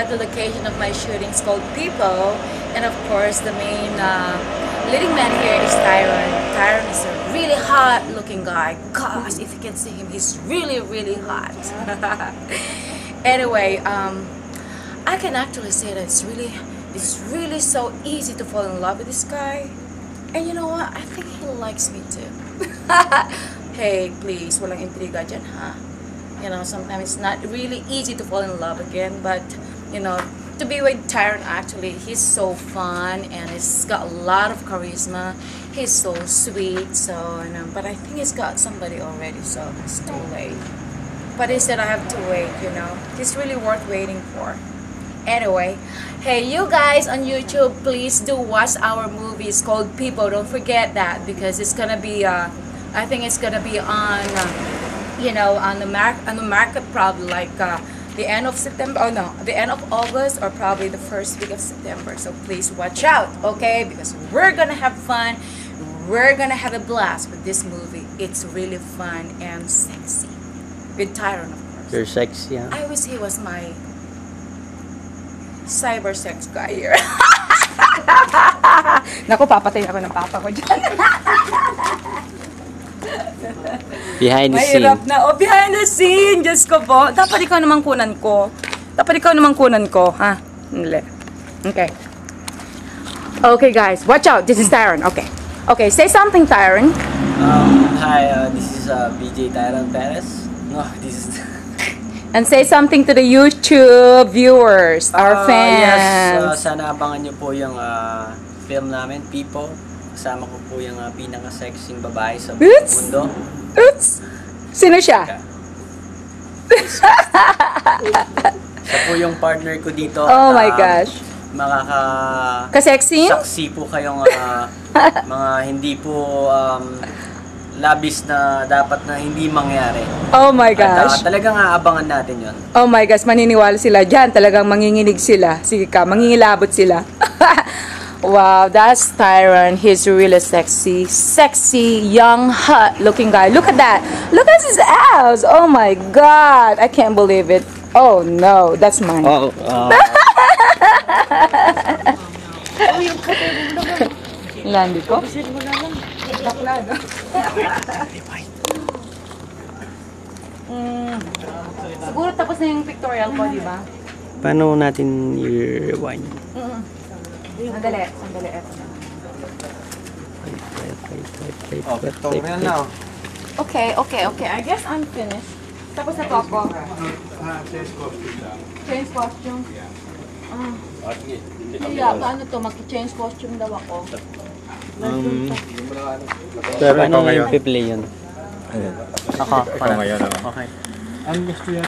at the location of my shooting is called People, and of course the main leading man here is Tyron. Tyron is a really hot looking guy. Gosh, if you can see him, he's really hot. Anyway, I can actually say that it's really so easy to fall in love with this guy. And you know what? I think he likes me too. Hey, please, walang intriga dyan, ha? You know, sometimes it's not really easy to fall in love again, but you know, to be with Tyron, actually, he's so fun and he's got a lot of charisma. He's so sweet, so you know, but I think he's got somebody already, so it's too late. But he said I have to wait, you know. He's really worth waiting for. Anyway, hey, you guys on YouTube, please do watch our movie. It's called People. Don't forget that, because it's gonna be I think it's gonna be on you know, on the market probably like the end of September, oh no, the end of August, or probably the first week of September. So please watch out, okay? Because we're gonna have fun, we're gonna have a blast with this movie. It's really fun and sexy with Tyron, of course. You're sexy, huh? I wish he was my cyber sex guy here. Naku, papatay ako ng papa ko dyan. Behind the scene. Mahirap na. Oh, behind the scene. Diyos ko po. Dapat ikaw naman kunan ko. Ha? Hindi. Okay. Okay, guys. Watch out. This is Tyron. Okay. Okay, say something, Tyron. Hi, this is BJ Tyron Perez. No, this is... And say something to the YouTube viewers, our fans. Yes, sana abangan nyo po yung film namin, People. Kasama ko po yung pinaka-sexing babae sa mundo. Oops! Sino siya? Siya po yung partner ko dito. Oh my gosh. Ka-sexy? Saksi po kayong mga hindi po labis na dapat na hindi mangyari. Oh my gosh. At talagang aabangan natin yon. Oh my gosh, maniniwala sila dyan. Talagang manginginig sila. Sige ka, mangingilabot sila. Wow, that's Tyron. He's really sexy. Sexy, young, hot looking guy. Look at that. Look at his abs. Oh my God. I can't believe it. Oh no, that's mine. Oh, Landi ko? Baklado. Siguro tapos na yung pictorial ko, di ba? paano natin i-rewind? Sandali. Eto na. Pictorial now. Okay. I guess I'm finished. Tapos na to ako. Change costume. Paano to? Mag-change costume daw ako. Pero ano yung i-play yun? Ayun. Ako. Ikaw ngayon. Okay. Ang gusto yan.